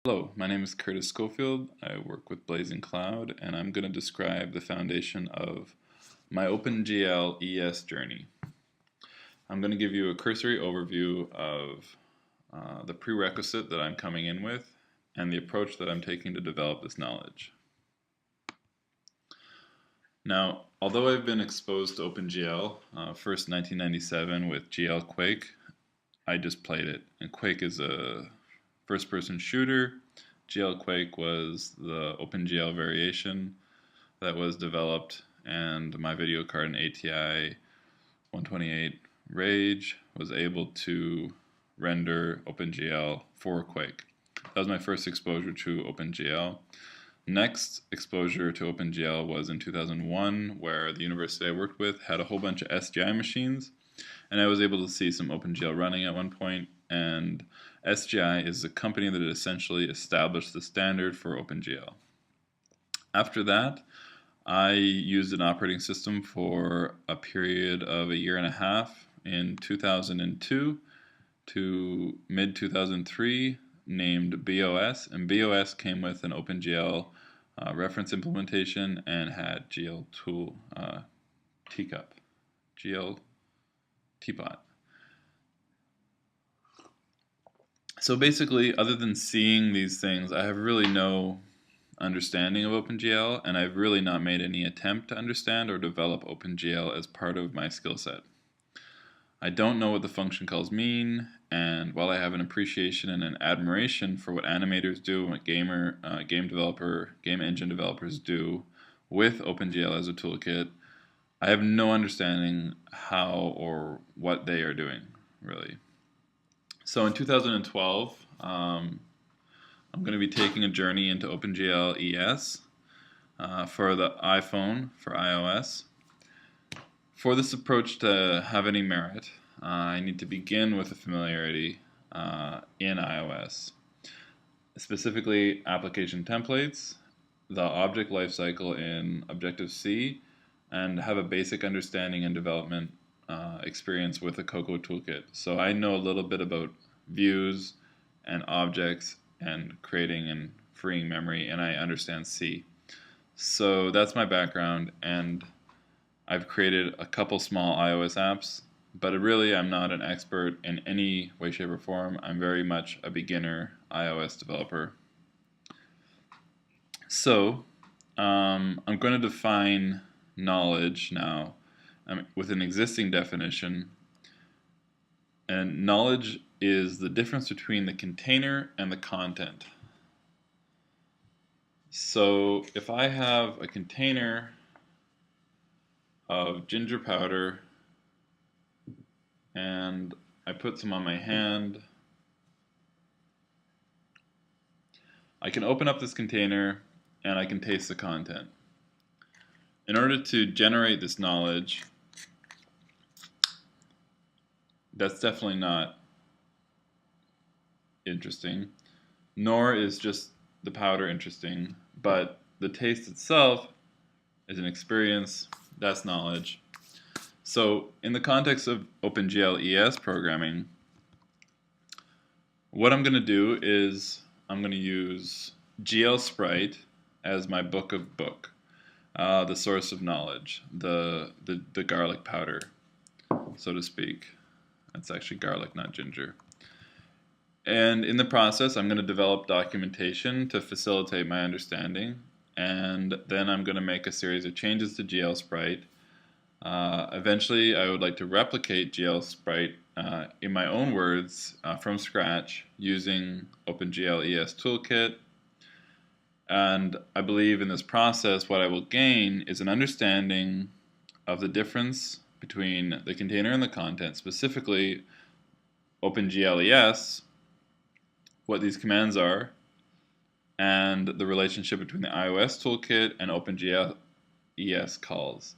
Hello, my name is Curtis Schofield. I work with Blazing Cloud, and I'm going to describe the foundation of my OpenGL ES journey. I'm going to give you a cursory overview of the prerequisite that I'm coming in with and the approach that I'm taking to develop this knowledge. Now, although I've been exposed to OpenGL, first 1997 with GlQuake, I just played it. And Quake is a first-person shooter. GlQuake was the OpenGL variation that was developed, and my video card, an ATI 128 Rage, was able to render OpenGL for Quake. That was my first exposure to OpenGL. Next exposure to OpenGL was in 2001, where the university I worked with had a whole bunch of SGI machines, and I was able to see some OpenGL running at one point, and SGI is the company that essentially established the standard for OpenGL. After that, I used an operating system for a period of a year and a half in 2002 to mid-2003 named BeOS, and BeOS came with an OpenGL reference implementation and had GL tool teacup, GL teapot. So basically, other than seeing these things, I have really no understanding of OpenGL, and I've really not made any attempt to understand or develop OpenGL as part of my skill set. I don't know what the function calls mean, and while I have an appreciation and an admiration for what animators do and what game engine developers do with OpenGL as a toolkit, I have no understanding how or what they are doing, really. So in 2012, I'm going to be taking a journey into OpenGL ES for the iPhone, for iOS. For this approach to have any merit, I need to begin with a familiarity in iOS, specifically application templates, the object lifecycle in Objective-C, and have a basic understanding and development experience with the Cocoa toolkit. So I know a little bit about views and objects and creating and freeing memory, and I understand C. So that's my background, and I've created a couple small iOS apps, but really I'm not an expert in any way, shape, or form. I'm very much a beginner iOS developer. So I'm going to define knowledge now with an existing definition, and knowledge is the difference between the container and the content. So if I have a container of ginger powder and I put some on my hand, I can open up this container and I can taste the content. In order to generate this knowledge, that's definitely not interesting, nor is just the powder interesting, but the taste itself is an experience, that's knowledge. So in the context of OpenGL ES programming, what I'm going to do is I'm going to use GL Sprite as my book of book, the source of knowledge, the garlic powder, so to speak. That's actually garlic, not ginger. And in the process, I'm going to develop documentation to facilitate my understanding, and then I'm going to make a series of changes to GL Sprite. Eventually, I would like to replicate GL Sprite in my own words from scratch using OpenGL ES Toolkit. And I believe in this process, what I will gain is an understanding of the difference between the container and the content, specifically OpenGL ES, what these commands are, and the relationship between the iOS toolkit and OpenGL ES calls.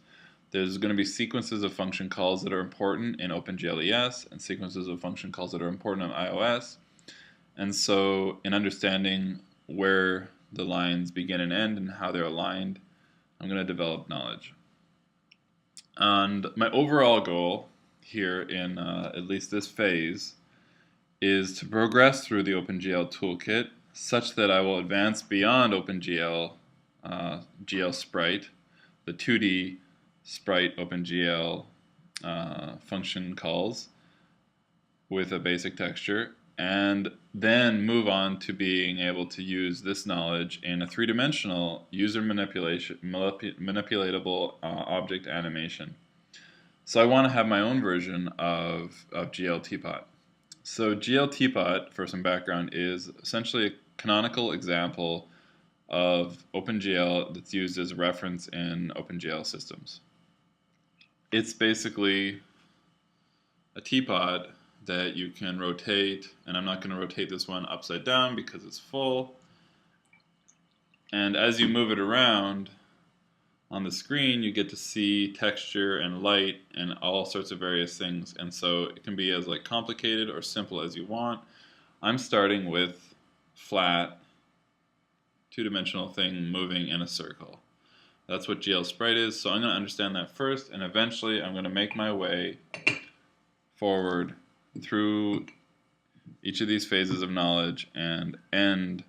There's going to be sequences of function calls that are important in OpenGL ES and sequences of function calls that are important on iOS. And so in understanding where the lines begin and end and how they're aligned, I'm going to develop knowledge. And my overall goal here in at least this phase is to progress through the OpenGL toolkit such that I will advance beyond OpenGL GL Sprite, the 2D sprite OpenGL function calls with a basic texture, and then move on to being able to use this knowledge in a three-dimensional user manipulatable object animation. So I want to have my own version of GLTpot. So GLTpot, for some background, is essentially a canonical example of OpenGL that's used as a reference in OpenGL systems. It's basically a teapot that you can rotate, and I'm not going to rotate this one upside down because it's full. And as you move it around on the screen, you get to see texture and light and all sorts of various things. And so it can be as like complicated or simple as you want. I'm starting with flat, two-dimensional thing moving in a circle. That's what GL Sprite is, so I'm going to understand that first, and eventually I'm going to make my way forward through each of these phases of knowledge and end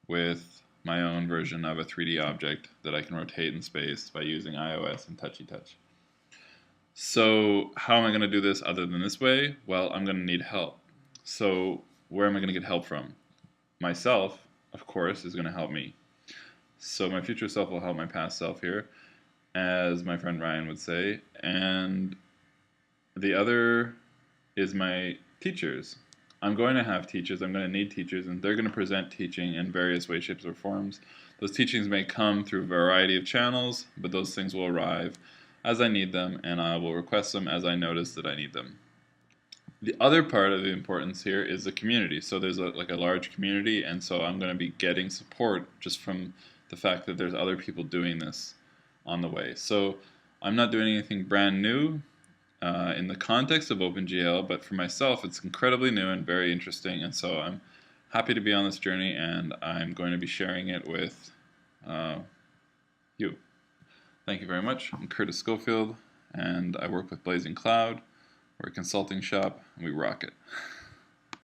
with my own version of a 3D object that I can rotate in space by using iOS and Touchy Touch. So how am I going to do this other than this way? Well, I'm going to need help. So where am I going to get help from? Myself, of course, is going to help me. So my future self will help my past self here, as my friend Ryan would say. And the other is my teachers. I'm going to have teachers, I'm going to need teachers, and they're going to present teaching in various ways, shapes, or forms. Those teachings may come through a variety of channels, but those things will arrive as I need them, and I will request them as I notice that I need them. The other part of the importance here is the community. So there's a large community, and so I'm going to be getting support just from the fact that there's other people doing this on the way. So I'm not doing anything brand new in the context of OpenGL, but for myself it's incredibly new and very interesting, and so I'm happy to be on this journey, and I'm going to be sharing it with you. Thank you very much. I'm Curtis Schofield, and I work with Blazing Cloud. We're a consulting shop, and we rock it.